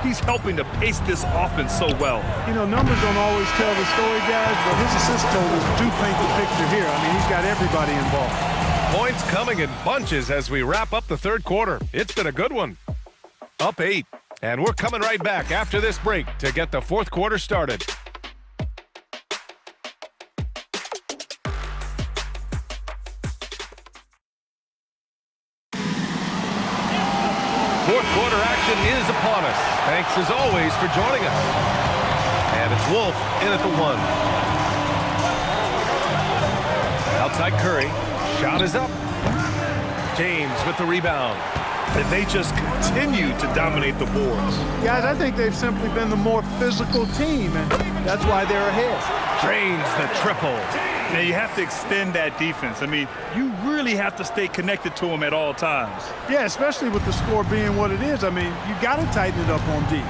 He's helping to pace this offense so well. You know, numbers don't always tell the story, guys, but his assist totals do paint the picture here. I mean, he's got everybody involved. Points coming in bunches as we wrap up the third quarter. It's been a good one. Up 8. And we're coming right back after this break to get the fourth quarter started. Fourth quarter action is upon us. Thanks as always for joining us. And it's Wolf in at the 1. Outside Curry. Shot is up. James with the rebound. And they just continue to dominate the boards. Guys, I think they've simply been the more physical team, and that's why they're ahead. Drains the triple. Now, you have to extend that defense. I mean, you really have to stay connected to them at all times. Yeah, especially with the score being what it is. I mean, you got to tighten it up on D.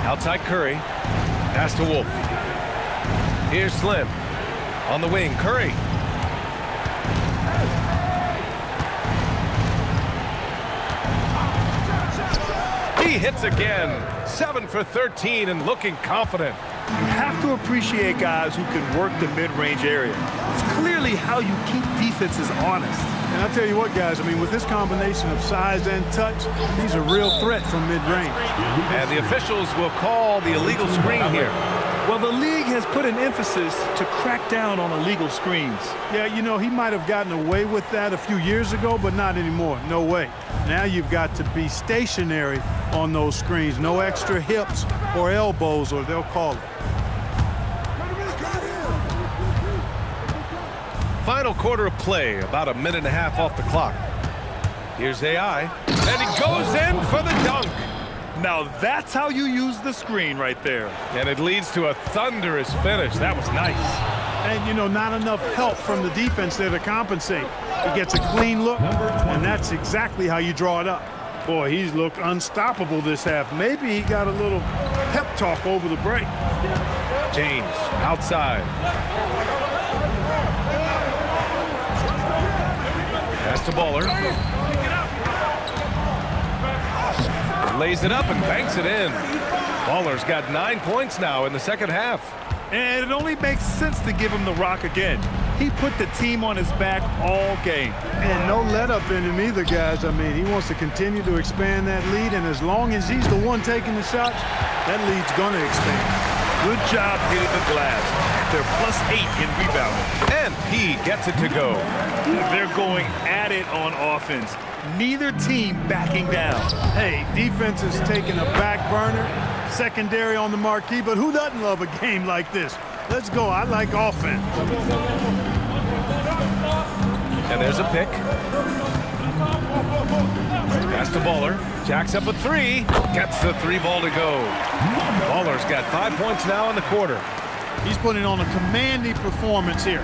Outside Curry. Pass to Wolf. Here's Slim. On the wing, Curry. He hits again. 7 for 13 and looking confident. You have to appreciate guys who can work the mid-range area. It's clearly how you keep defenses honest. And I'll tell you what, guys, I mean, with this combination of size and touch, he's a real threat from mid-range. And the officials will call the illegal screen here. Well, the league has put an emphasis to crack down on illegal screens. Yeah, you know, he might have gotten away with that a few years ago, but not anymore. No way. Now you've got to be stationary on those screens. No extra hips or elbows, or they'll call it. Final quarter of play, about a minute and a half off the clock. Here's AI, and he goes in for the dunk. Now that's how you use the screen right there. And it leads to a thunderous finish. That was nice. And, you know, not enough help from the defense there to compensate. He gets a clean look, and that's exactly how you draw it up. Boy, he's looked unstoppable this half. Maybe he got a little pep talk over the break. James, outside. Pass to Bowler. Lays it up and banks it in. Baller's got 9 points now in the second half. And it only makes sense to give him the rock again. He put the team on his back all game. And no let-up in him either, guys. I mean, he wants to continue to expand that lead, and as long as he's the one taking the shots, that lead's going to expand. Good job hitting the glass. They're +8 in rebounding. And P gets it to go. They're going at it on offense. Neither team backing down. Hey, defense is taking a back burner, secondary on the marquee, but who doesn't love a game like this? Let's go. I like offense. And there's a pick. Pass to Bowler. Jacks up a 3. Gets the 3-ball to go. Bowler's got 5 points now in the quarter. He's putting on a commanding performance here.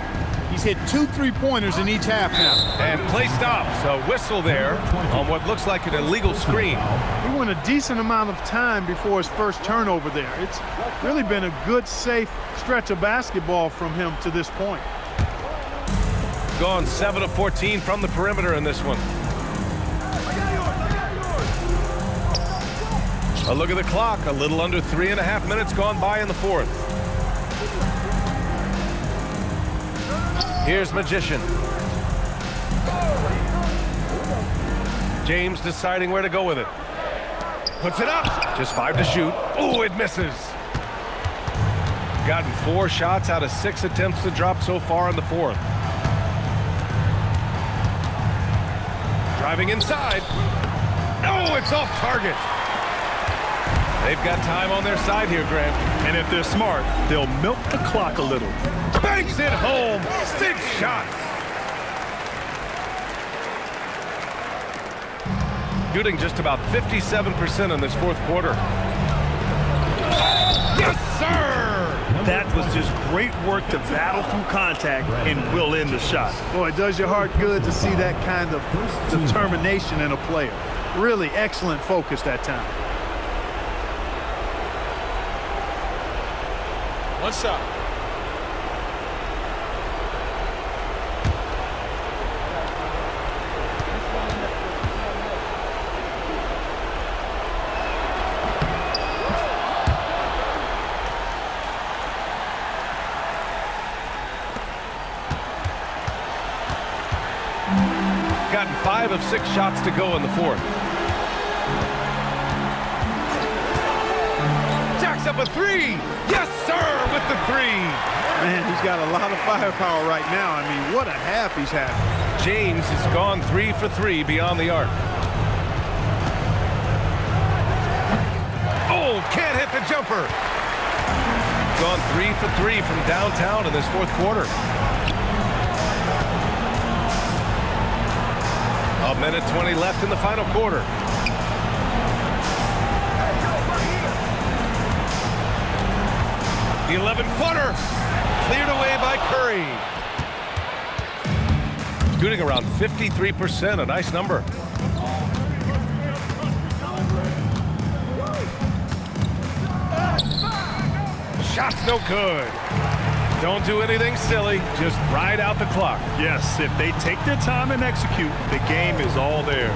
He's hit 2 3-pointers in each half now. And play stops. A whistle there on what looks like an illegal screen. He went a decent amount of time before his first turnover there. It's really been a good, safe stretch of basketball from him to this point. Gone 7 of 14 from the perimeter in this one. A look at the clock. A little under 3.5 minutes gone by in the fourth. Here's Magician. James deciding where to go with it. Puts it up. Just 5 to shoot. Oh, it misses. Gotten 4 shots out of 6 attempts to drop so far in the fourth. Driving inside. Oh, it's off target. They've got time on their side here, Grant. And if they're smart, they'll milk the clock a little. Banks it home. Big shot. Shooting just about 57% in this fourth quarter. Yes, sir! That was just great work to battle through contact and will end the shot. Boy, it does your heart good to see that kind of determination in a player. Really excellent focus that time. One shot. of 6 shots to go in the fourth. Jacks up a 3. Yes, sir, with the 3. Man, he's got a lot of firepower right now. I mean, what a half he's had. James has gone 3 for 3 beyond the arc. Oh, can't hit the jumper. Gone 3 for 3 from downtown in this fourth quarter. A minute 20 left in the final quarter. The 11-footer cleared away by Curry. Shooting around 53%, a nice number. Shot's no good. Don't do anything silly, just ride out the clock. Yes, if they take their time and execute, the game is all theirs.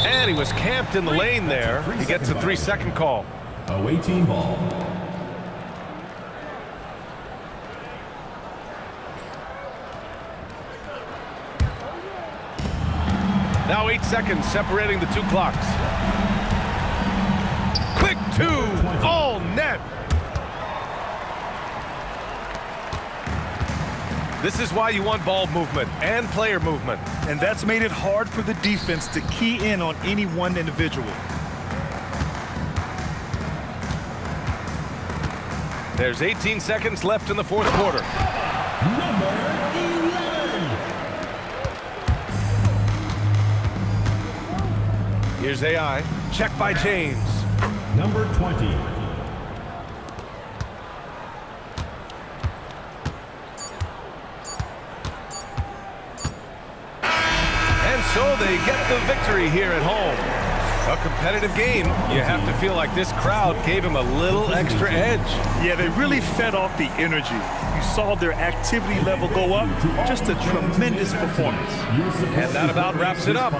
And he was camped in the lane there. He gets a 3-second call. Away team ball. Now 8 seconds separating the 2 clocks. Quick 2, all net. This is why you want ball movement and player movement. And that's made it hard for the defense to key in on any one individual. There's 18 seconds left in the fourth quarter. Number 11. Here's AI. Check by James. Number 20. And so they get the victory here at home. A competitive game. You have to feel like this crowd gave him a little extra edge. Yeah, they really fed off the energy. You saw their activity level go up. Just a tremendous performance. And that about wraps it up.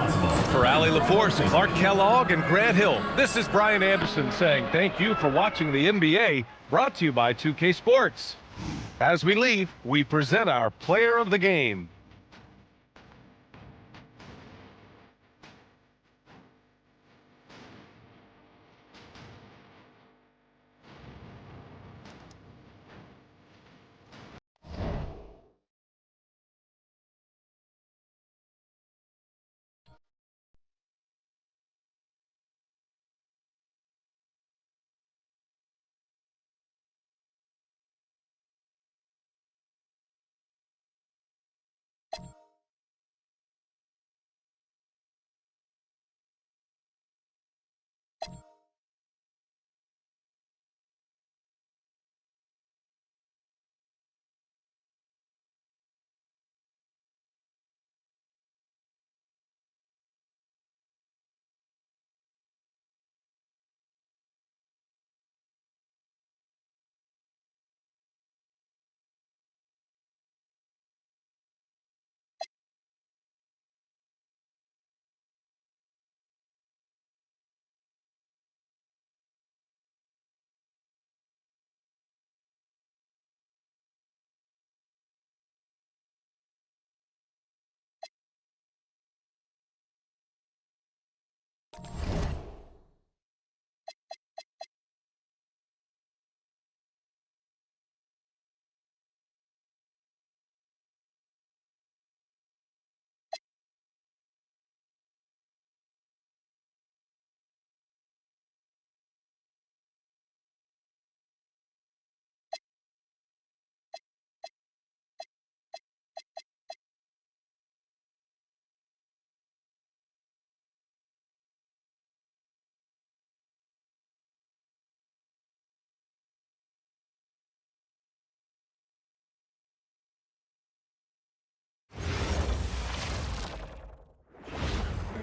For Allie LaForce, Clark Kellogg, and Grant Hill, this is Brian Anderson saying thank you for watching the NBA, brought to you by 2K Sports. As we leave, we present our player of the game.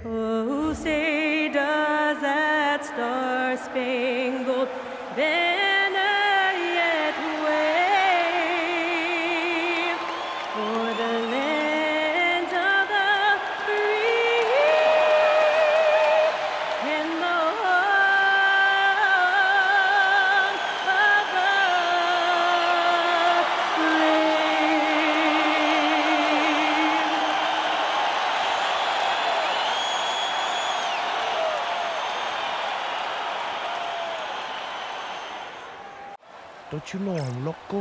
Oh, say does that star-spangled banner yet wave for the land of the free and the home of the brave? Don't you know I'm loco?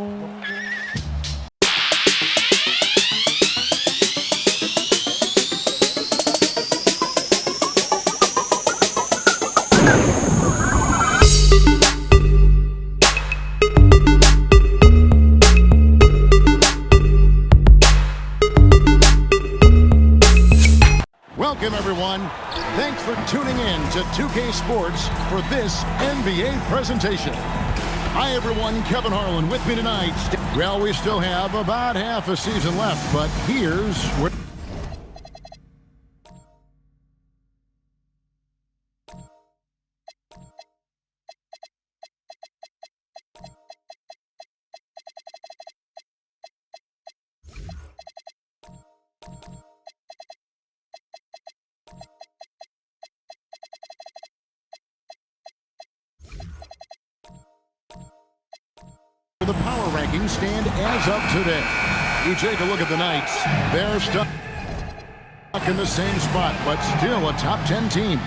Welcome, everyone. Thanks for tuning in to 2K Sports for this NBA presentation. Hi, everyone. Kevin Harlan with me tonight. Well, we still have about half a season left, but here's where... The power rankings stand as of today. You take a look at the Knights. They're stuck in the same spot, but still a top 10 team.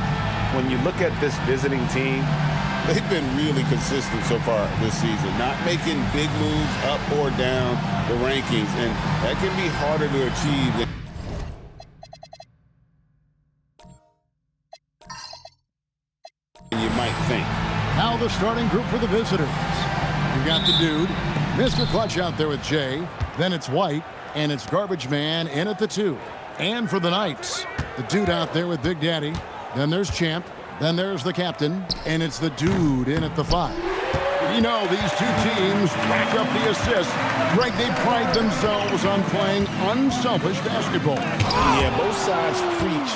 When you look at this visiting team, they've been really consistent so far this season, not making big moves up or down the rankings, and that can be harder to achieve than you might think. Now the starting group for the visitors. You got the dude, Mr. Clutch out there with Jay. Then it's White, and it's Garbage Man in at the 2. And for the Knights, the dude out there with Big Daddy. Then there's Champ. Then there's the captain, and it's the dude in at the 5. You know, these two teams rack up the assists. Greg, they pride themselves on playing unselfish basketball. Yeah, both sides preach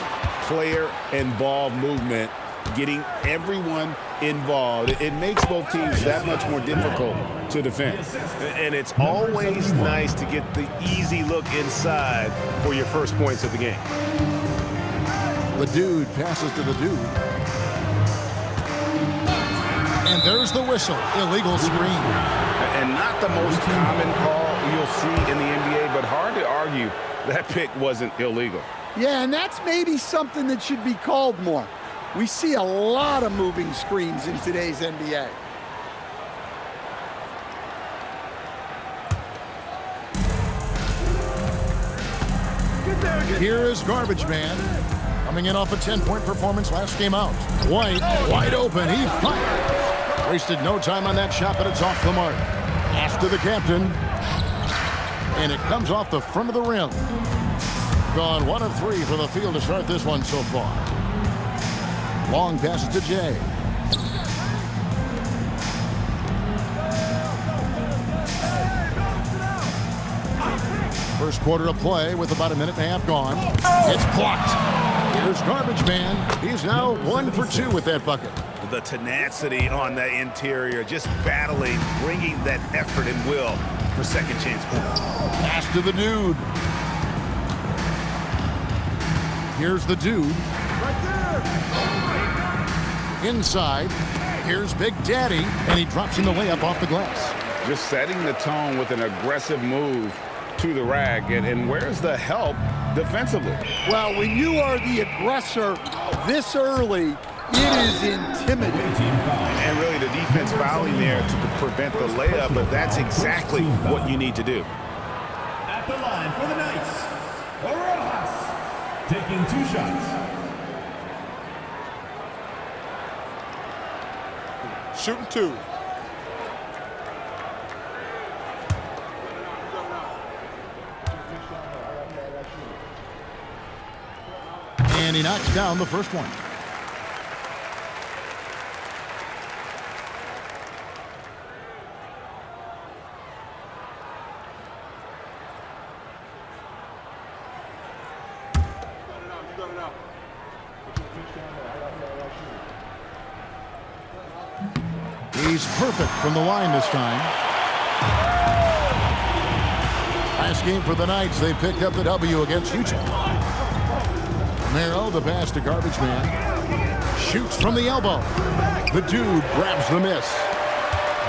player and ball movement, getting everyone involved. It makes both teams that much more difficult to defend. And it's always nice to get the easy look inside for your first points of the game. The dude passes to the dude. And there's the whistle. Illegal screen. And not the most common call you'll see in the NBA, but hard to argue that pick wasn't illegal. Yeah, and that's maybe something that should be called more. We see a lot of moving screens in today's NBA. Here is Garbage Man, coming in off a 10-point performance last game out. White, wide open, he fires. Wasted no time on that shot, but it's off the mark. Pass to the captain, and it comes off the front of the rim. Gone 1 of 3 for the field to start this one so far. Long pass to Jay. First quarter of play with about a minute and a half gone. It's blocked. Here's Garbage Man. He's now 1 for 2 with that bucket. The tenacity on that interior, just battling, bringing that effort and will for second chance points. Pass to the dude. Here's the dude. Inside, here's Big Daddy, and he drops in the layup off the glass. Just setting the tone with an aggressive move to the rack, and where's the help defensively? Well, when you are the aggressor this early, it is intimidating. And really the defense fouling there to prevent the layup, but that's exactly what you need to do. At the line for the Knights, Rojas, taking 2 shots. Shooting 2. And he knocks down the first one. He's perfect from the line this time. Last game for the Knights, they picked up the W against Utah. Romero, the pass to Garbage Man. Shoots from the elbow. The dude grabs the miss.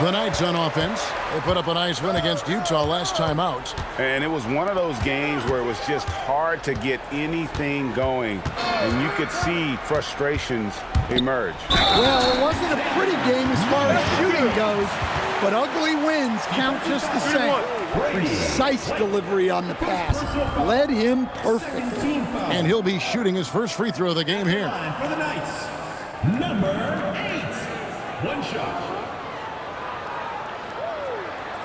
The Knights on offense. They put up a nice win against Utah last time out. And it was one of those games where it was just hard to get anything going, and you could see frustrations emerge. Well, it wasn't a pretty game as far as shooting goes. but ugly wins count just the same. Precise delivery on the pass. Led him perfect. And he'll be shooting his first free throw of the game here. For the Knights, number 8. One shot.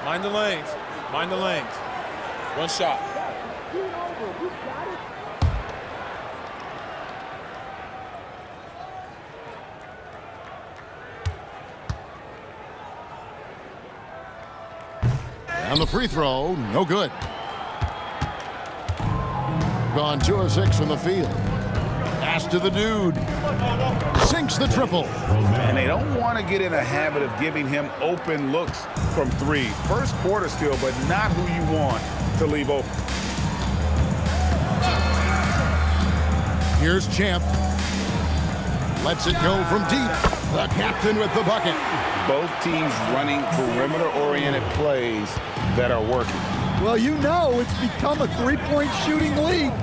Mind the lanes. Mind the lanes. One shot. On the free throw, no good. Gone 2 of 6 from the field. Pass to the dude. Sinks the triple. And they don't want to get in a habit of giving him open looks from 3. First quarter still, but not who you want to leave open. Here's Champ. Lets it go from deep. The captain with the bucket. Both teams running perimeter-oriented plays that are working. Well, you know it's become a three-point shooting league.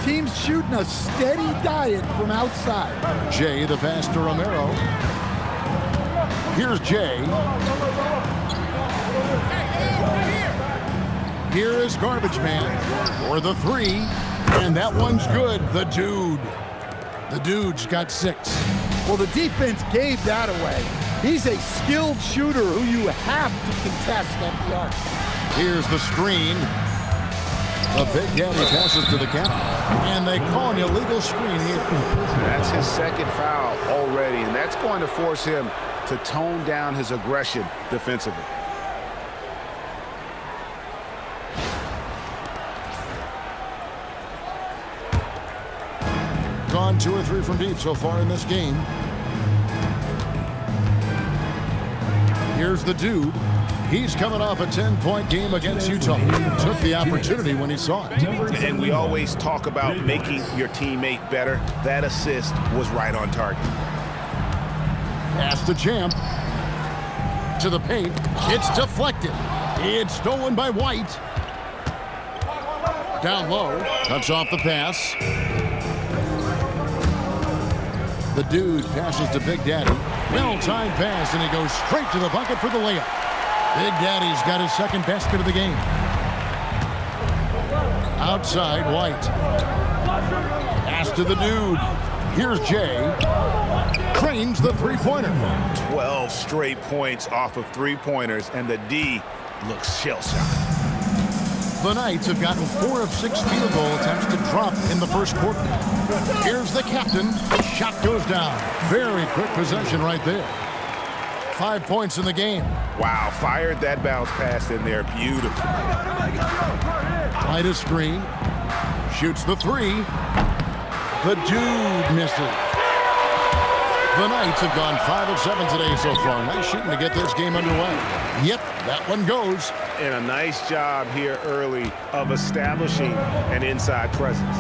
Teams shooting a steady diet from outside. Jay, the pass to Romero. Here's Jay. Here is Garbage Man for the 3. And that one's good. The dude. The dude's got 6. Well, the defense gave that away. He's a skilled shooter who you have to contest at the arc. Here's the screen. The Big Daddy passes to the captain. And they call an illegal screen here. That's his second foul already, and that's going to force him to tone down his aggression defensively. Gone 2 or 3 from deep so far in this game. Here's the dude. He's coming off a 10-point game against Utah. Took the opportunity when he saw it. And we always talk about making your teammate better. That assist was right on target. Pass to Champ. To the paint. It's deflected. It's stolen by White. Down low. Cuts off the pass. The dude passes to Big Daddy. Well-timed pass, and he goes straight to the bucket for the layup. Big Daddy's got his second basket of the game. Outside, White. Pass to the dude. Here's Jay. Cranes the three-pointer. 12 straight points off of three-pointers, and the D looks shell-shocked. The Knights have gotten 4 of 6 field goal attempts to drop in the first quarter. Here's the captain. Shot goes down. Very quick possession right there. 5 points in the game. Wow, fired that bounce pass in there. Beautiful. Right a screen. Shoots the 3. The dude misses. The Knights have gone 5 of 7 today so far. Nice shooting to get this game underway. Yep, that one goes. And a nice job here early of establishing an inside presence.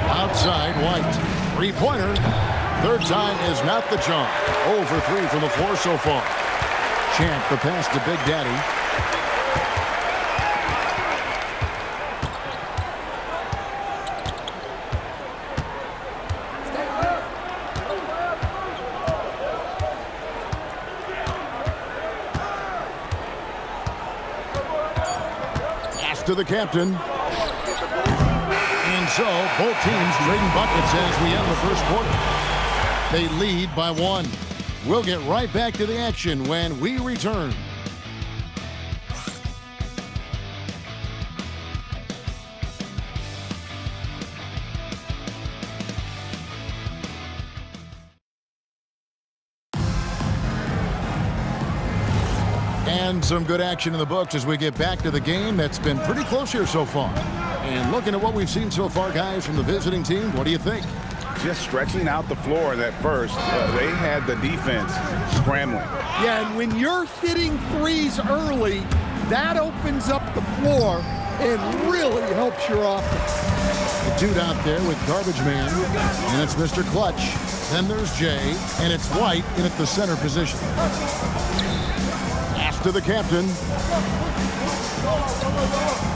Outside, White. Three-pointer. Third time is not the charm. 0 for 3 from the floor so far. Champ, the pass to Big Daddy. To the captain. And so both teams trading buckets as we end the first quarter. They lead by 1. We'll get right back to the action when we return. And some good action in the books as we get back to the game that's been pretty close here so far. And looking at what we've seen so far, guys, from the visiting team, what do you think? Just stretching out the floor that first. They had the defense scrambling. Yeah, and when you're hitting threes early, that opens up the floor and really helps your offense. The dude out there with Garbage Man, and it's Mr. Clutch. Then there's Jay, and it's White in at the center position. To the captain.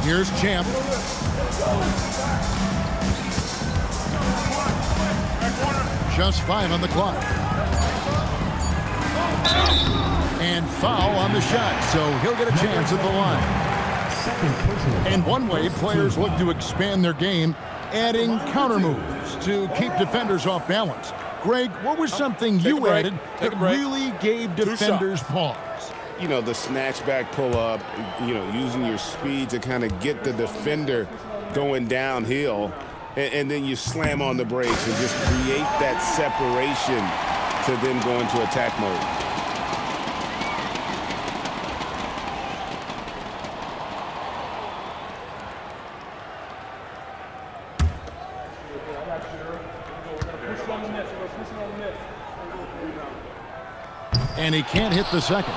Here's Champ. Just 5 on the clock. And foul on the shot, so he'll get a chance at the line. And one way players look to expand their game, adding counter moves to keep defenders off balance. Greg, what was something you added that really gave defenders pause? You know, the snatch back pull up, you know, using your speed to kind of get the defender going downhill, and then you slam on the brakes and just create that separation to then go into attack mode. And he can't hit the second.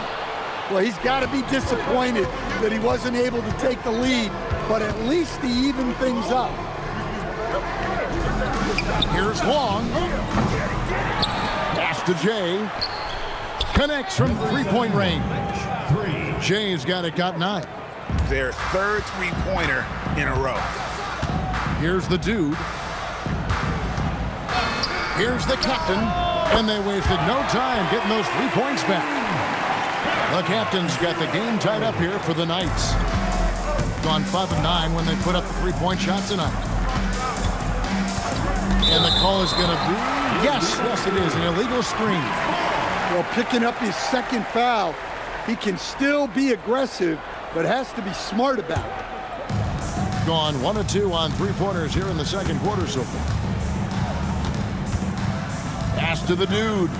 Well, he's got to be disappointed that he wasn't able to take the lead, but at least he evened things up. Here's Long. Pass to Jay. Connects from three-point range. Jay's got 9. Their third three-pointer in a row. Here's the dude. Here's the captain. And they wasted no time getting those 3 points back. The captain's got the game tied up here for the Knights. Gone 5 of 9 when they put up the 3-point shot tonight. And the call is going to be, yes, it is, an illegal screen. Well, picking up his second foul, he can still be aggressive, but has to be smart about it. Gone 1 of 2 on 3-pointers here in the second quarter so far. Pass to the dude.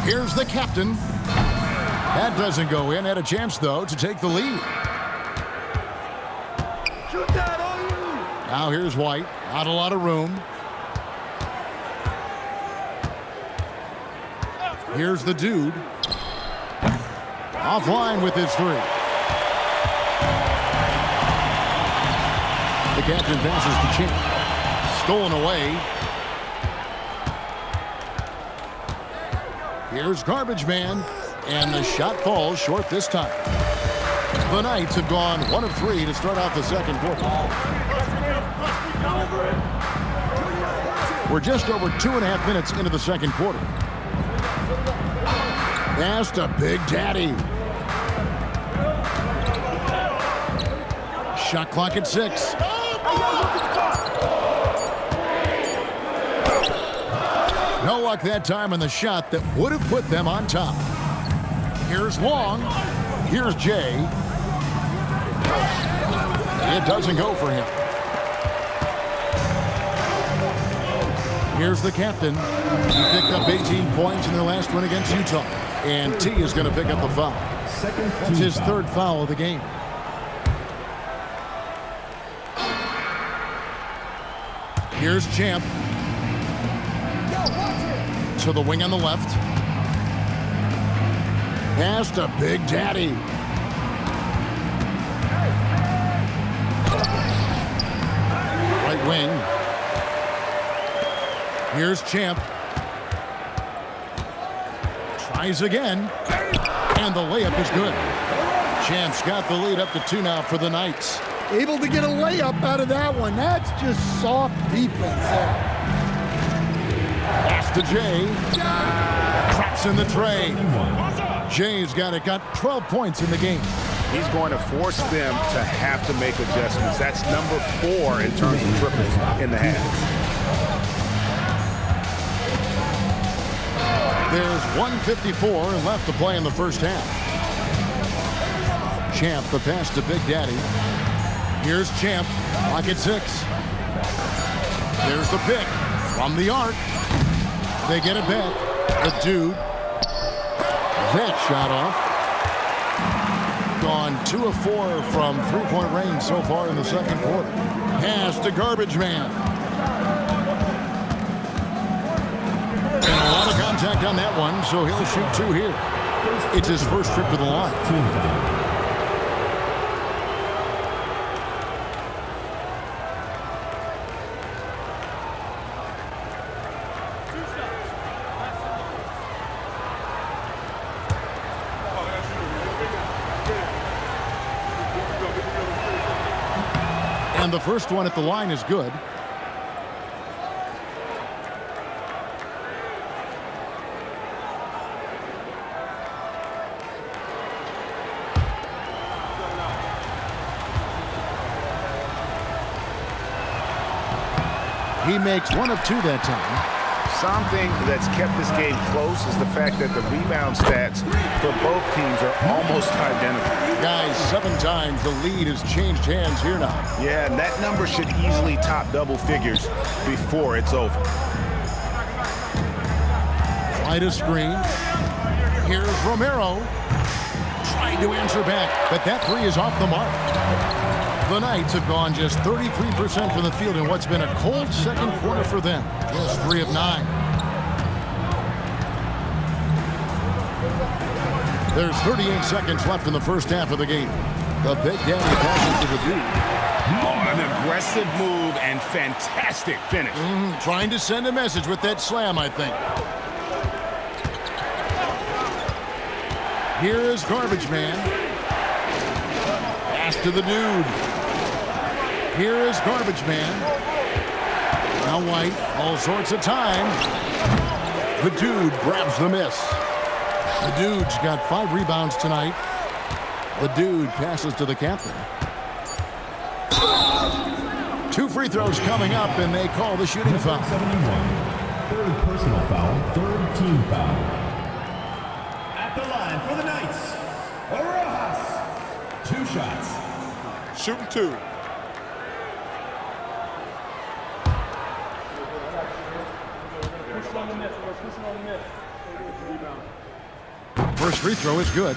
Here's the captain. That doesn't go in. Had a chance, though, to take the lead. Now here's White. Not a lot of room. Here's the dude. Offline with his 3. The captain passes to Champ. Stolen away. Here's Garbage Man, and the shot falls short this time. The Knights have gone 1 of 3 to start out the second quarter. We're just over 2.5 minutes into the second quarter. Pass to Big Daddy. Shot clock at 6. No luck that time on the shot that would have put them on top. Here's Long. Here's Jay. It doesn't go for him. Here's the captain. He picked up 18 points in their last win against Utah. And T is going to pick up the foul. That's his 3rd foul of the game. Here's Champ. To the wing on the left. Pass to Big Daddy. Right wing. Here's Champ. Tries again. And the layup is good. Champ's got the lead up to 2 now for the Knights. Able to get a layup out of that one. That's just soft defense there. Pass to Jay. Traps in the tray. Jay's got 12 points in the game. He's going to force them to have to make adjustments. That's number 4 in terms of triples in the half. There's 1:54 left to play in the first half. Champ, the pass to Big Daddy. Here's Champ, clock at 6. There's the pick from the arc. They get it back. The dude. That shot off. Gone 2 of 4 from 3-point range so far in the second quarter. Pass to Garbage Man. And a lot of contact on that one, so he'll shoot 2 here. It's his first trip to the line. And the first one at the line is good. He makes 1 of 2 that time. Something that's kept this game close is the fact that the rebound stats for both teams are almost identical. Guys, 7 times the lead has changed hands here now. Yeah, and that number should easily top double figures before it's over. Right a screen. Here's Romero. Trying to answer back, but that 3 is off the mark. The Knights have gone just 33% from the field in what's been a cold second quarter for them. Just 3 of 9. There's 38 seconds left in the first half of the game. The Big Daddy passes to the dude. Oh, an aggressive move and fantastic finish. Trying to send a message with that slam, I think. Here is Garbage Man. Pass to the dude. Here is Garbage Man. Now White, all sorts of time. The dude grabs the miss. The dude's got 5 rebounds tonight. The dude passes to the captain. 2 free throws coming up, and they call the shooting foul. 71. Third personal foul, third team foul. At the line for the Knights, Rojas. 2 shots. Shooting 2. First free throw is good.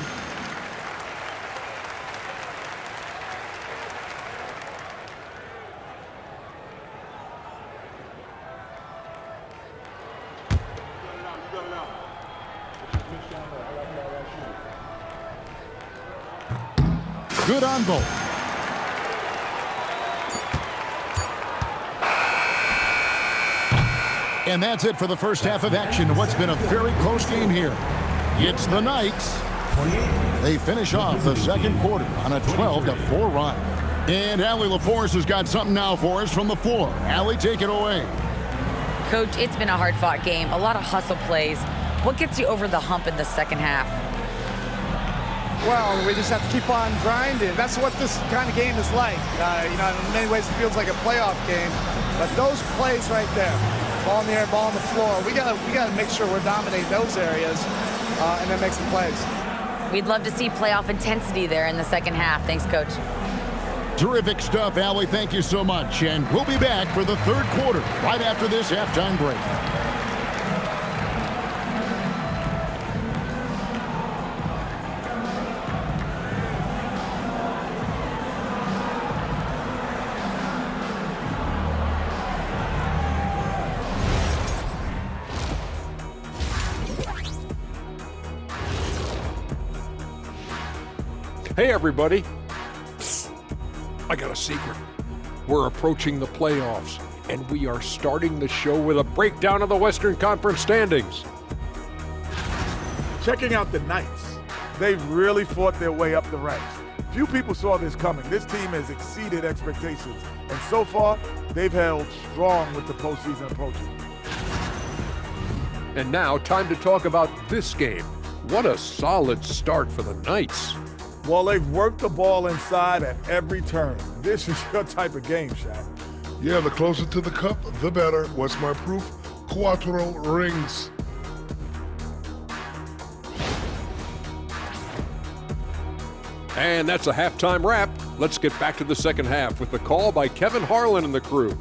Good on both. And that's it for the first half of action. What's been a very close game here. It's the Knights. They finish off the second quarter on a 12-4 run. And Allie LaForce has got something now for us from the floor. Allie, take it away. Coach, it's been a hard-fought game. A lot of hustle plays. What gets you over the hump in the second half? Well, we just have to keep on grinding. That's what this kind of game is like. In many ways it feels like a playoff game. But those plays right there, ball in the air, ball on the floor, we gotta make sure we're dominating those areas and then make some plays. We'd love to see playoff intensity there in the second half. Thanks, Coach. Terrific stuff, Allie. Thank you so much. And we'll be back for the third quarter right after this halftime break. Hey, everybody. I got a secret. We're approaching the playoffs, and we are starting the show with a breakdown of the Western Conference standings. Checking out the Knights. They've really fought their way up the ranks. Few people saw this coming. This team has exceeded expectations, and so far, they've held strong with the postseason approaching. And now, time to talk about this game. What a solid start for the Knights. Well, they've worked the ball inside at every turn. This is your type of game, Shaq. Yeah, the closer to the cup, the better. What's my proof? Cuatro rings. And that's a halftime wrap. Let's get back to the second half with the call by Kevin Harlan and the crew.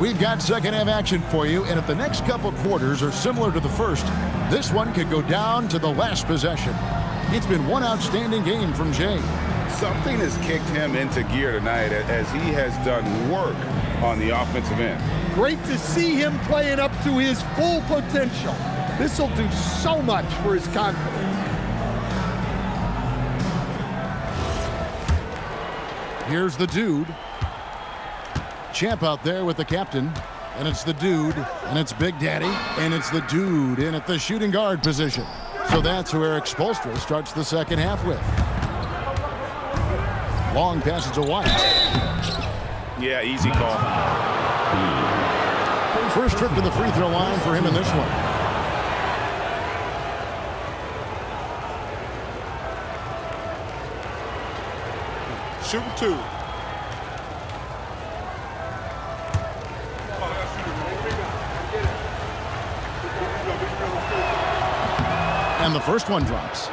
We've got second half action for you, and if the next couple quarters are similar to the first, this one could go down to the last possession. It's been one outstanding game from Jay. Something has kicked him into gear tonight as he has done work on the offensive end. Great to see him playing up to his full potential. This will do so much for his confidence. Here's the dude. Champ out there with the captain, and it's the dude, and it's Big Daddy, and it's the dude in at the shooting guard position. So that's who Eric Spoelstra starts the second half with. Long passes to White. Yeah, easy call. First trip to the free throw line for him in this one. Shooting 2. And the first one drops.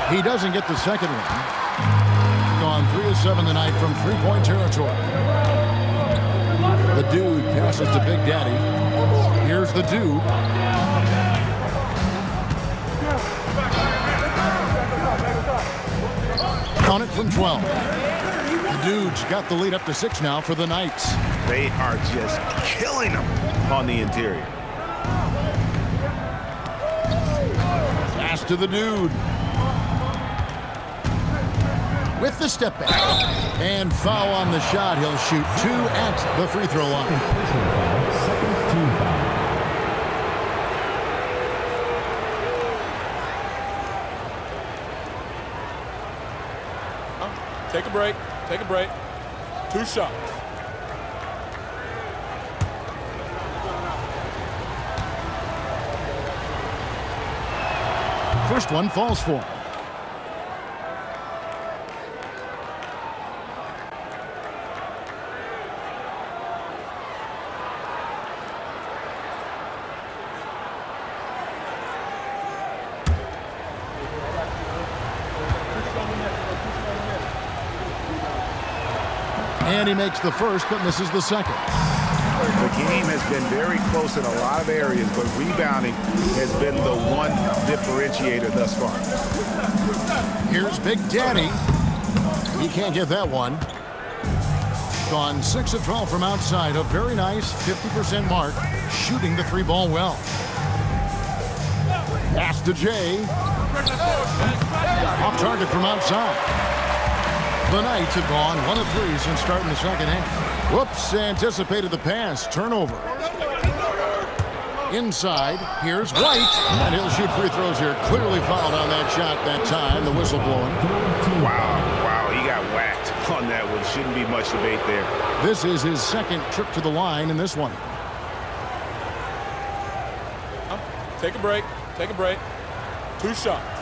He doesn't get the second one. Gone 3 of 7 tonight from three-point territory. The dude passes to Big Daddy. Here's the dude. On it from 12. The dude's got the lead up to 6 now for the Knights. They are just killing them on the interior. Pass to the dude. With the step back. And foul on the shot. He'll shoot 2 at the free throw line. Second team foul. Take a break. Take a break. 2 shots. First one falls for him. And he makes the first, but misses the second. The game has been very close in a lot of areas, but rebounding has been the one differentiator thus far. Here's Big Daddy. He can't get that one. Gone 6 of 12 from outside. A very nice 50% mark, shooting the 3-ball well. Pass to Jay. Off target from outside. The Knights have gone 1 of 3 since starting the second half. Whoops, anticipated the pass. Turnover. Inside, here's White. And he'll shoot free throws here. Clearly fouled on that shot that time. The whistle blowing. Wow, he got whacked on that one. Shouldn't be much debate there. This is his second trip to the line in this one. Take a break. Take a break. 2 shots.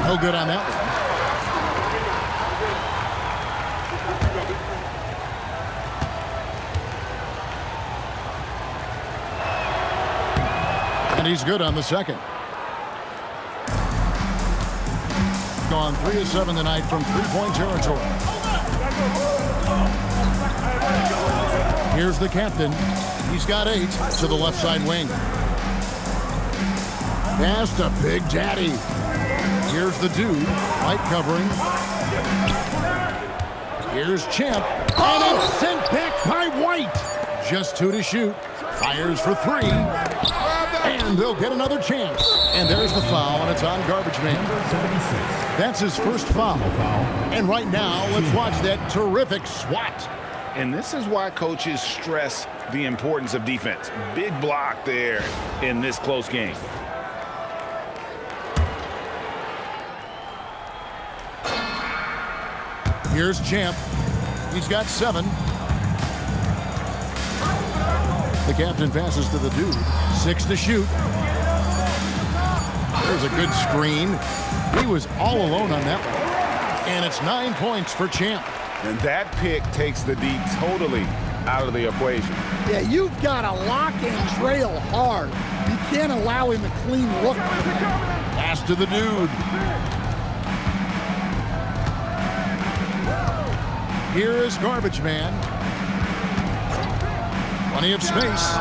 No good on that one. And he's good on the second. Gone 3 of 7 tonight from three-point territory. Here's the captain. He's got 8 to the left side wing. Pass to Big Daddy. Here's the dude. White covering. Here's Champ. And it's sent back by White. Just 2 to shoot. Fires for 3. And they'll get another chance. And there's the foul, and it's on Garbage Man. That's his first foul. And right now, let's watch that terrific swat. And this is why coaches stress the importance of defense. Big block there in this close game. Here's Champ. He's got 7. The captain passes to the dude. 6 to shoot. There's a good screen. He was all alone on that one. And it's 9 points for Champ. And that pick takes the D totally out of the equation. Yeah, you've got to lock and trail hard. You can't allow him a clean look. Pass to the dude. Here is Garbage Man. Plenty of space.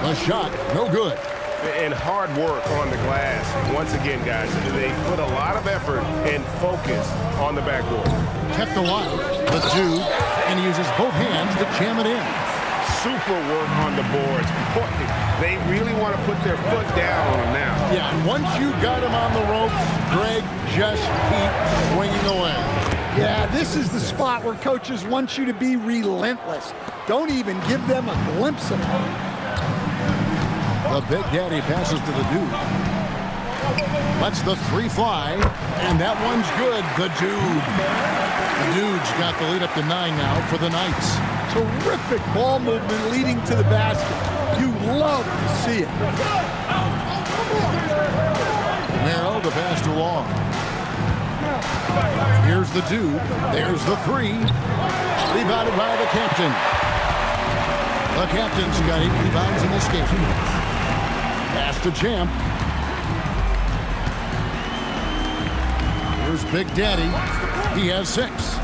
The shot, no good. And hard work on the glass. Once again, guys, they put a lot of effort and focus on the backboard. Kept alive, the dude, and he uses both hands to jam it in. super work on the boards. Boy, they really want to put their foot down on them now. Yeah, and once you got him on the ropes, Greg, just keep swinging away. Yeah, this is the spot where coaches want you to be relentless. Don't even give them a glimpse of it. The Big Daddy passes to the dude. Lets the three fly, and that one's good. The dude. The dude's got the lead up to 9 now for the Knights. Terrific ball movement leading to the basket. You love to see it. Romero, the pass to Long. Here's the dude. There's the three. Rebounded by the captain. The captain's got 8 rebounds in this game. Pass to Champ. Here's Big Daddy. He has 6.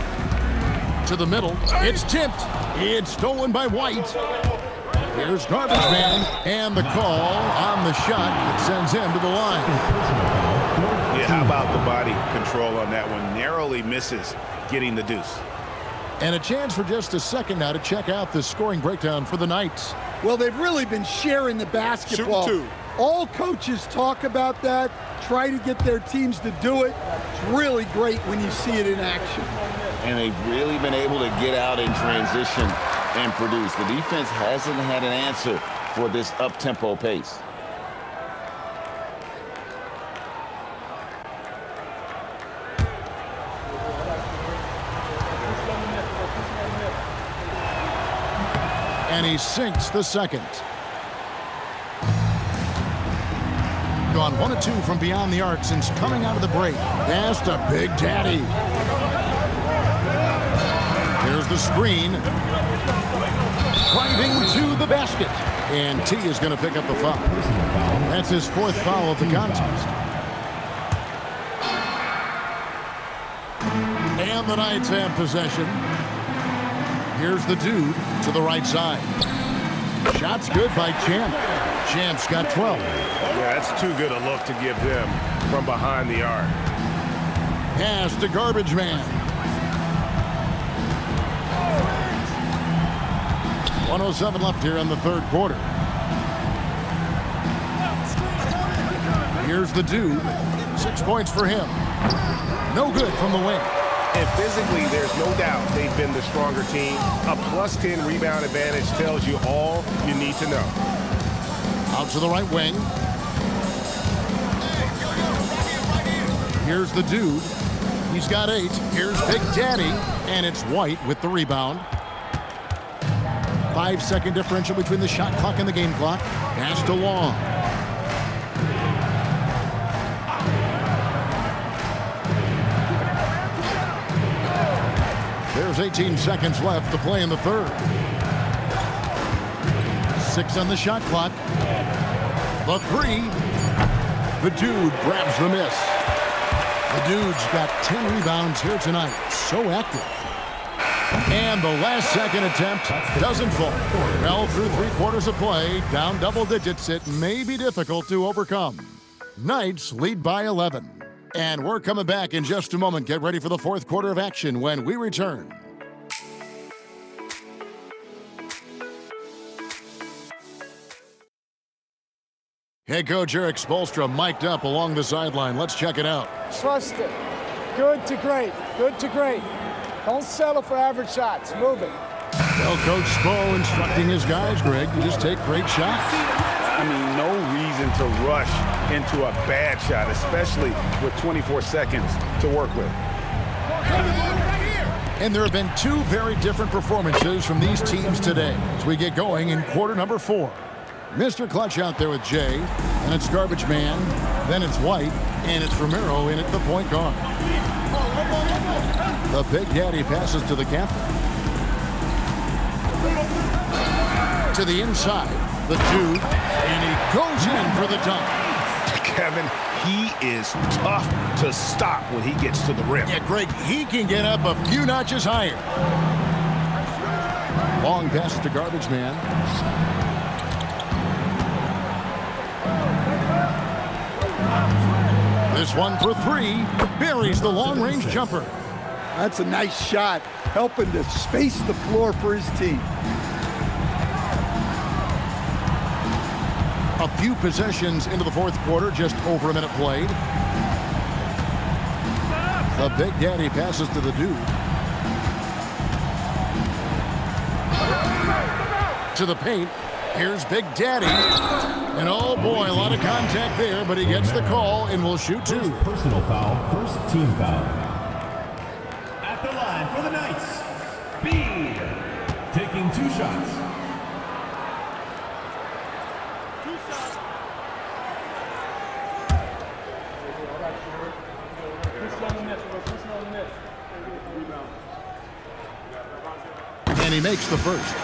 To the middle. It's tipped. It's stolen by White. Here's Garbage Man. And the call on the shot that sends him to the line. Yeah, how about the body control on that one? Narrowly misses getting the deuce. And a chance for just a second now to check out the scoring breakdown for the Knights. Well, they've really been sharing the basketball. Shooting 2. All coaches talk about that, try to get their teams to do it. It's really great when you see it in action. And they've really been able to get out in transition and produce. The defense hasn't had an answer for this up-tempo pace. And he sinks the second. Gone 1 of 2 from beyond the arc since coming out of the break. Pass to Big Daddy. Here's the screen. Driving to the basket. And T is going to pick up the foul. That's his 4th foul of the contest. And the Knights have possession. Here's the dude to the right side. Shot's good by Champ. Champ's got 12. Yeah, that's too good a look to give them from behind the arc. Pass to Garbage Man. 1:07 left here in the 3rd quarter. Here's the dude. 6 points for him. No good from the wing. And physically, there's no doubt they've been the stronger team. A +10 rebound advantage tells you all you need to know. Out to the right wing. Here's the dude. He's got 8. Here's Big Daddy. And it's White with the rebound. 5-second differential between the shot clock and the game clock. Pass to Long. There's 18 seconds left to play in the 3rd. 6 on the shot clock. The 3. The dude grabs the miss. The dude's got 10 rebounds here tonight. So active. And the last second attempt doesn't fall. Well, through 3/4 of play, down double digits, it may be difficult to overcome. Knights lead by 11. And we're coming back in just a moment. Get ready for the 4th quarter of action when we return. Head coach Eric Spoelstra mic'd up along the sideline. Let's check it out. Trust it. Good to great. Good to great. Don't settle for average shots. Move it. Well, Coach Spo instructing his guys, Greg, to just take great shots. I mean, no reason to rush into a bad shot, especially with 24 seconds to work with. And there have been 2 very different performances from these teams today as we get going in quarter number 4. Mr. Clutch out there with Jay, and it's Garbage Man, then it's White, and it's Romero in at the point guard. The Big Daddy passes to the captain. To the inside, the dude, and he goes in for the dunk. Kevin, he is tough to stop when he gets to the rim. Yeah, Greg, he can get up a few notches higher. Long passes to Garbage Man. This one for 3. Buries the long-range jumper. That's a nice shot, helping to space the floor for his team. A few possessions into the fourth quarter, just over a minute played. The Big Daddy passes to the dude. To the paint. Here's Big Daddy. And oh boy, a lot of contact there, but he gets the call and will shoot two. Personal foul, first team foul. At the line for the Knights, B, taking 2 shots. And he makes the first.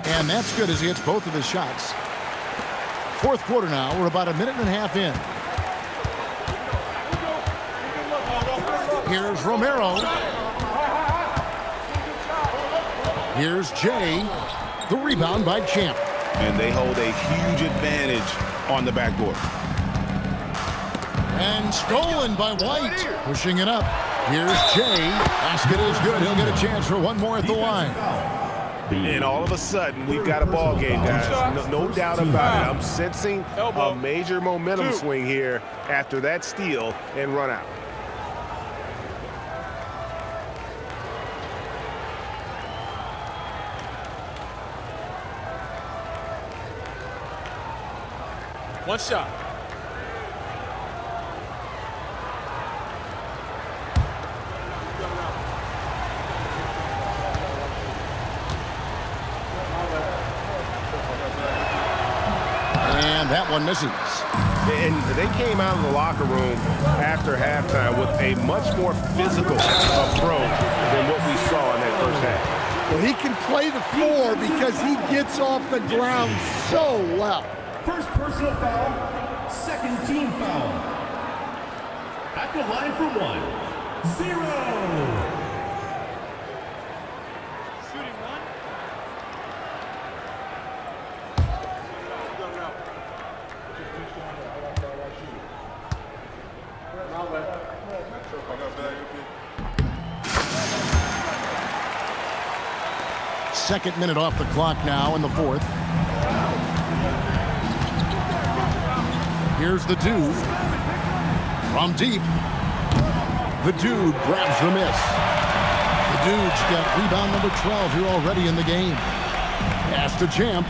And that's good as he hits both of his shots. Fourth quarter now. We're about a minute and a half in. Here's Romero. Here's Jay. The rebound by Champ. And they hold a huge advantage on the backboard. And stolen by White. Pushing it up. Here's Jay. Basket is good. He'll get a chance for one more at the line. And all of a sudden, we've got a ball game, guys. No doubt about it. I'm sensing a major momentum swing here after that steal and run out. One shot. And that one misses. And they came out of the locker room after halftime with a much more physical approach than what we saw in that first half. Well, he can play the floor because he gets off the ground so well. First personal foul, second team foul. At the line for 1, 0. Second minute off the clock now in the fourth. Here's the dude. From deep. The dude grabs the miss. The dude's got rebound number 12 here already in the game. Pass to Champ.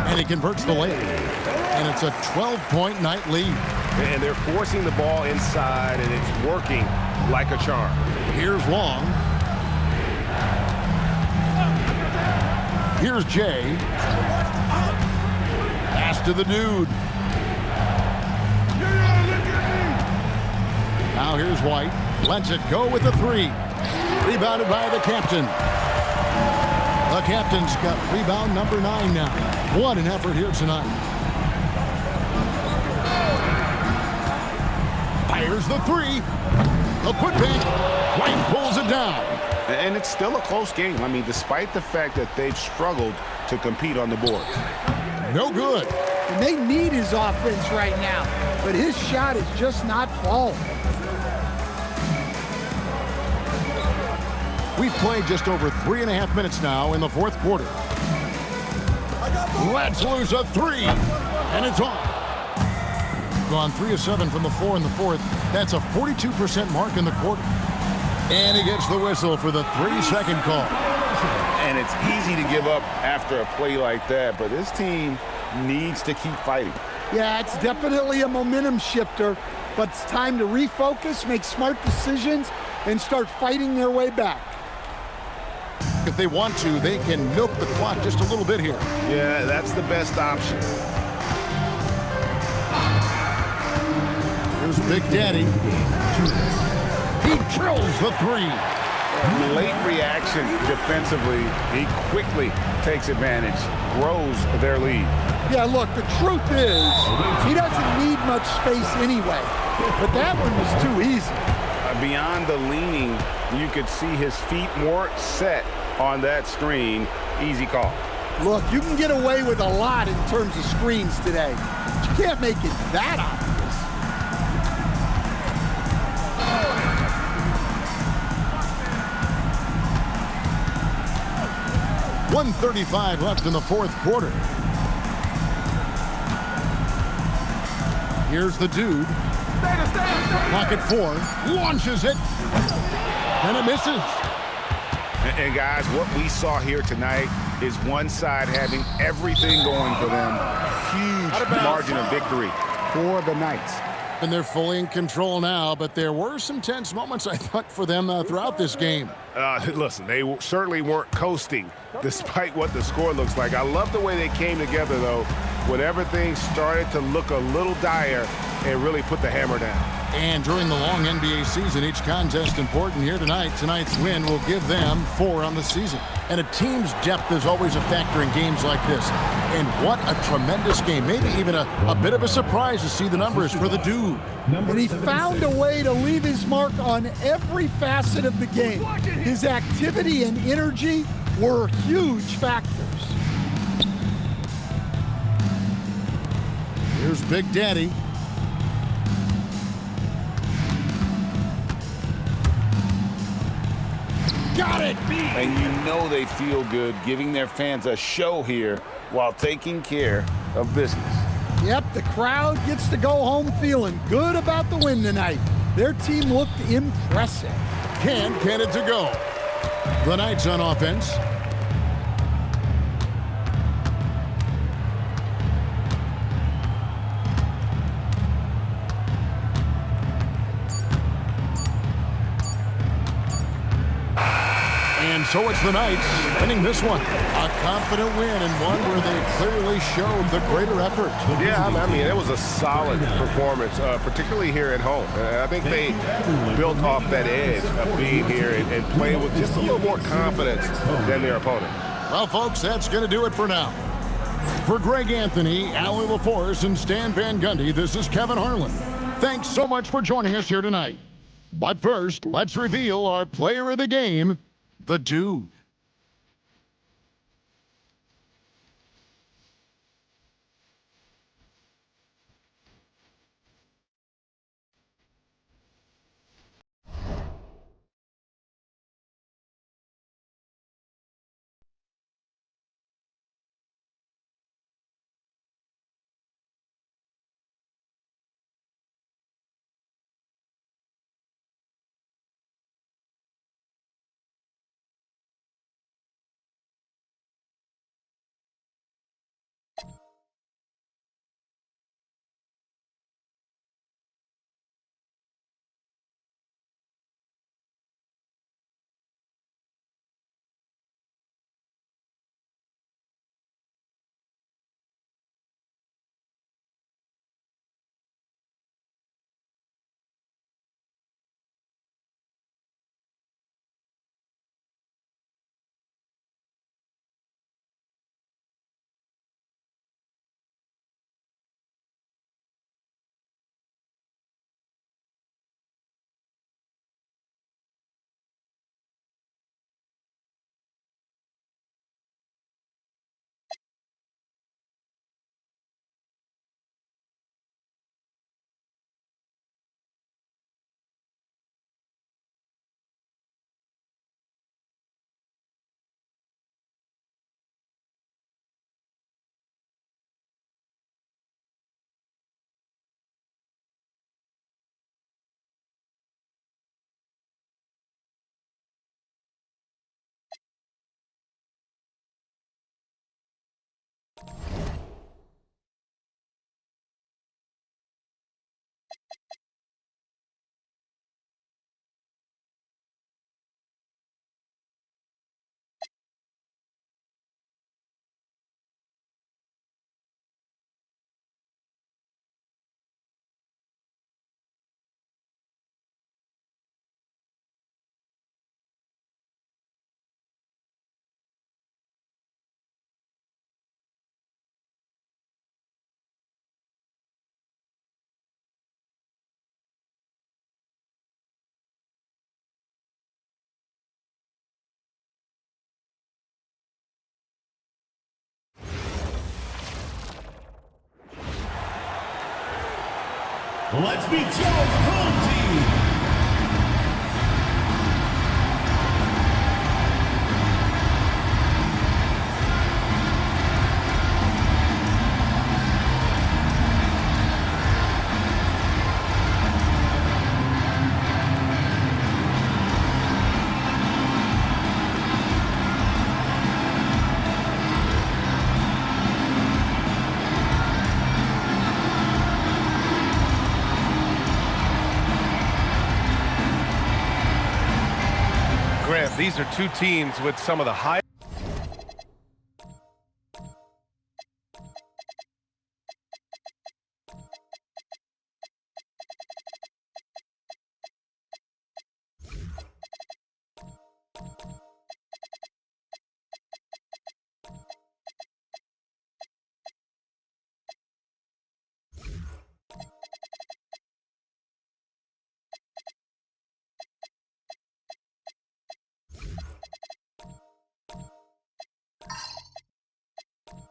And he converts the layup. And it's a 12-point night lead. And they're forcing the ball inside, and it's working like a charm. Here's Long. Here's Jay. Pass to the dude. Now here's White. Lets it go with the 3. Rebounded by the captain. The captain's got rebound number 9 now. What an effort here tonight. Fires the 3. A putback. White pulls it down. And it's still a close game. I mean, despite the fact that they've struggled to compete on the board. No good. And they need his offense right now, but his shot is just not falling. We've played just over 3.5 minutes now in the fourth quarter. Let's lose a 3, and it's off. Gone 3 of 7 from the floor in the fourth. That's a 42% mark in the quarter. And he gets the whistle for the 3-second call. And it's easy to give up after a play like that, but this team needs to keep fighting. Yeah, it's definitely a momentum shifter, but it's time to refocus, make smart decisions, and start fighting their way back. If they want to, they can milk the clock just a little bit here. Yeah, that's the best option. Here's Big Daddy. He drills the 3. Late reaction defensively. He quickly takes advantage, grows their lead. Yeah, look, the truth is he doesn't need much space anyway, but that one was too easy. Beyond the leaning, you could see his feet more set on that screen. Easy call. Look, you can get away with a lot in terms of screens today. But you can't make it that obvious. .135 left in the fourth quarter. Here's the dude. Pocket 4, launches it, and it misses. And guys, what we saw here tonight is one side having everything going for them. Huge margin of victory for the Knights. And they're fully in control now, but there were some tense moments, I thought, for them throughout this game. Listen, they certainly weren't coasting despite what the score looks like. I love the way they came together, though, when everything started to look a little dire and really put the hammer down. And during the long NBA season, each contest important here tonight. Tonight's win will give them 4 on the season. And a team's depth is always a factor in games like this. And what a tremendous game. Maybe even a bit of a surprise to see the numbers for the dude. And he found a way to leave his mark on every facet of the game. His activity and energy were huge factors. Here's Big Daddy. Got it! And you know they feel good giving their fans a show here while taking care of business. Yep, the crowd gets to go home feeling good about the win tonight. Their team looked impressive. Can it to go. The Knights on offense. And so it's the Knights winning this one. A confident win and one where they clearly showed the greater effort. Yeah, I mean, it was a solid performance, particularly here at home. And I think they built off that edge of being here and playing with just a little more confidence than their opponent. Well, folks, that's going to do it for now. For Greg Anthony, Allie LaForce, and Stan Van Gundy, this is Kevin Harlan. Thanks so much for joining us here tonight. But first, let's reveal our player of the game, the dude. Let's meet your home team. Grant, these are two teams with some of the high.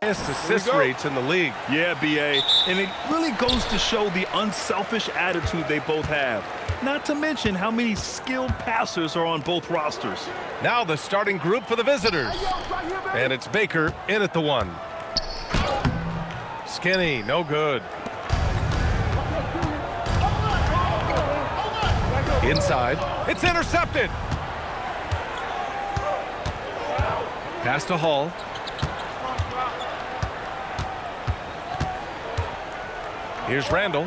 Highest assist rates in the league. Yeah, BA, and it really goes to show the unselfish attitude they both have. Not to mention how many skilled passers are on both rosters. Now the starting group for the visitors. And it's Baker in at the 1. Skinny, no good. Inside, it's intercepted. Pass to Hall. Here's Randall.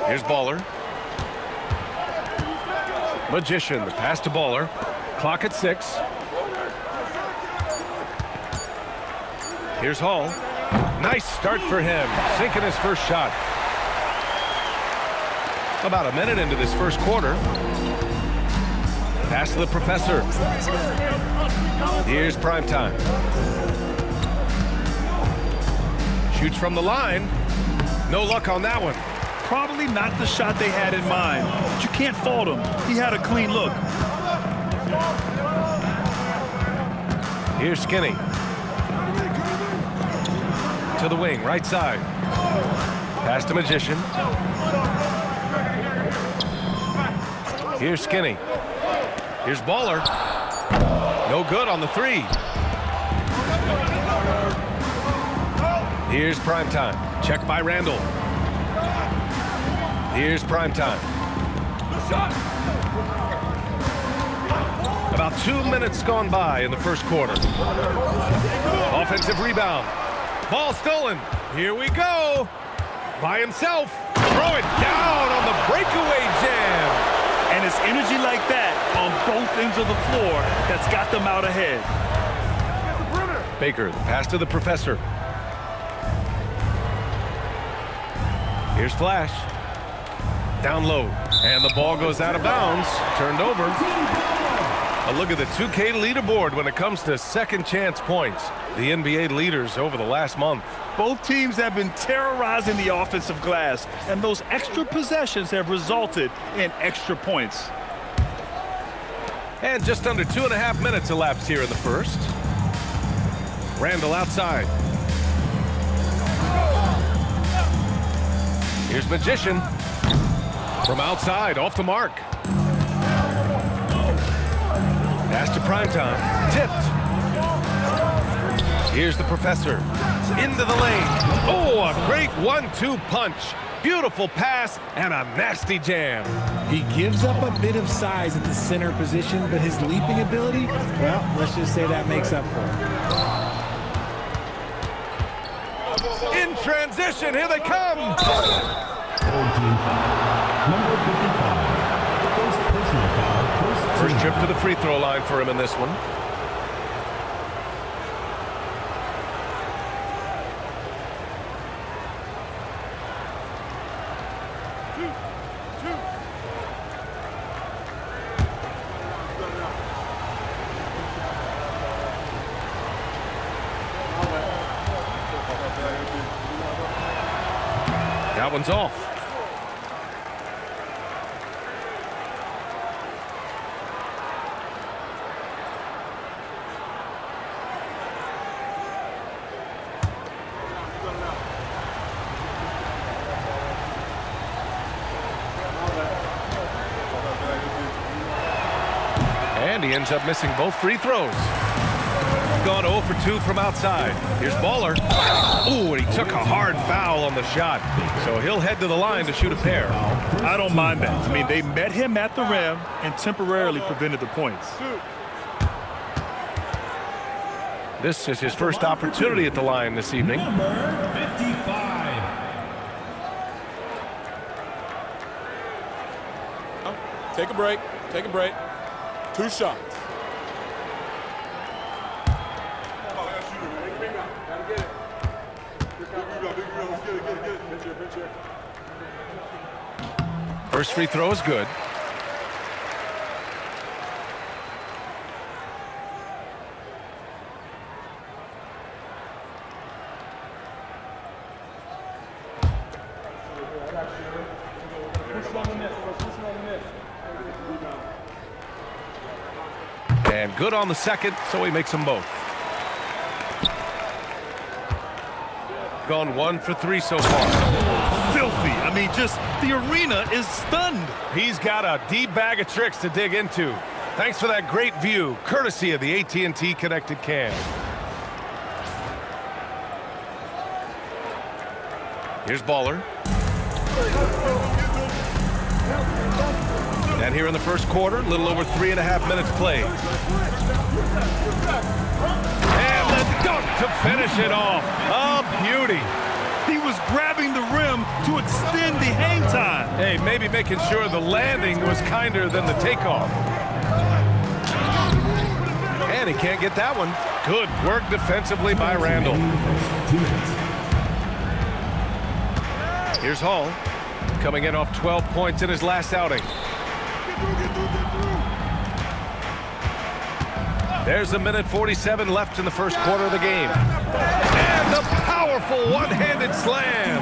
Here's Baller. Magician, the pass to Baller. Clock at 6. Here's Hall. Nice start for him, sinking his first shot. About a minute into this first quarter. Pass to the Professor. Here's Primetime. Shoots from the line. No luck on that one. Probably not the shot they had in mind, but you can't fault him. He had a clean look. Here's Skinny. To the wing, right side. Pass to Magician. Here's Skinny. Here's Baller. No good on the 3. Here's Primetime. Check by Randall. Here's Primetime. About 2 minutes gone by in the first quarter. Offensive rebound. Ball stolen. Here we go. By himself. Throw it down on the breakaway jam. And it's energy like that on both ends of the floor that's got them out ahead. Baker, the pass to the Professor. Here's Flash. Down low. And the ball goes out of bounds. Turned over. A look at the 2K leaderboard when it comes to second chance points. The NBA leaders over the last month. Both teams have been terrorizing the offensive glass, and those extra possessions have resulted in extra points. And just under 2.5 minutes elapsed here in the first. Randall outside. Here's Magician. From outside, off the mark. Pass to Primetime. Tipped. Here's the Professor. Into the lane. Oh, a great 1-2 punch. Beautiful pass and a nasty jam. He gives up a bit of size at the center position, but his leaping ability, well, let's just say that makes up for it. In transition, here they come. Number 55. First personal foul. First trip to the free throw line for him in this one. That one's off. And he ends up missing both free throws. Gone 0 for 2 from outside. Here's Baller. Ooh, and he took a hard foul on the shot. So he'll head to the line to shoot a pair. I don't mind that. I mean, they met him at the rim and temporarily prevented the points. This is his first opportunity at the line this evening. Number 55. Take a break. Take a break. 2 shots. First free throw is good. And good on the second, so he makes them both. Gone 1 for 3 so far. Filthy. I mean, just the arena is stunned. He's got a deep bag of tricks to dig into. Thanks for that great view, courtesy of the AT&T Connected Cam. Here's Baller. And here in the first quarter, a little over 3.5 minutes played. And the dunk to finish it off. A beauty. He was grabbing the rim to extend the hang time. Hey, maybe making sure the landing was kinder than the takeoff. And he can't get that one. Good work defensively by Randall. Here's Hall, coming in off 12 points in his last outing. There's 1:47 left in the first quarter of the game. And the powerful one-handed slam.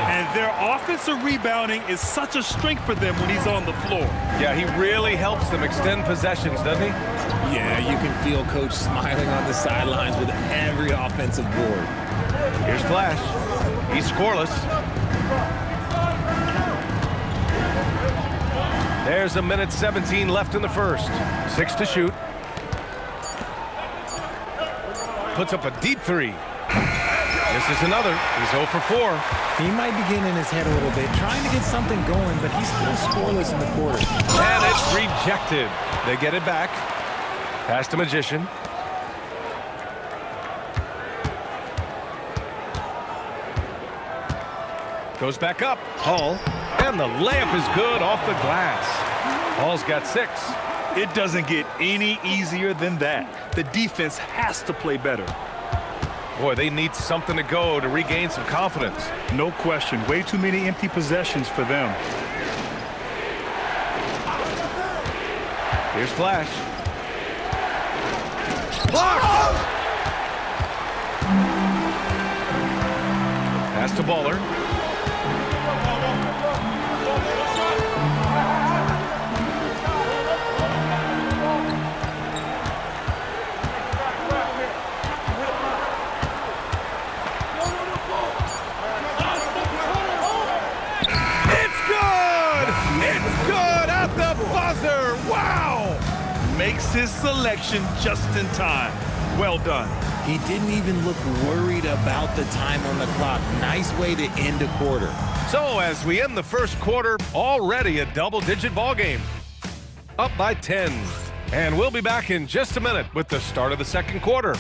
And their offensive rebounding is such a strength for them when he's on the floor. Yeah, he really helps them extend possessions, doesn't he? Yeah, you can feel Coach smiling on the sidelines with every offensive board. Here's Flash. He's scoreless. There's 1:17 left in the first. 6 to shoot. Puts up a deep 3. This is another. He's 0 for 4. He might be getting in his head a little bit, trying to get something going, but he's still scoreless in the quarter. And it's rejected. They get it back. Pass to Magician. Goes back up. Hall. And the layup is good off the glass. Hall's got 6. It doesn't get any easier than that. The defense has to play better. Boy, they need something to go to regain some confidence. No question. Way too many empty possessions for them. Here's Flash. Blocked! Pass to Baller. Wow! Makes his selection just in time. Well done. He didn't even look worried about the time on the clock. Nice way to end a quarter. So as we end the first quarter, already a double-digit ball game. Up by 10. And we'll be back in just a minute with the start of the second quarter.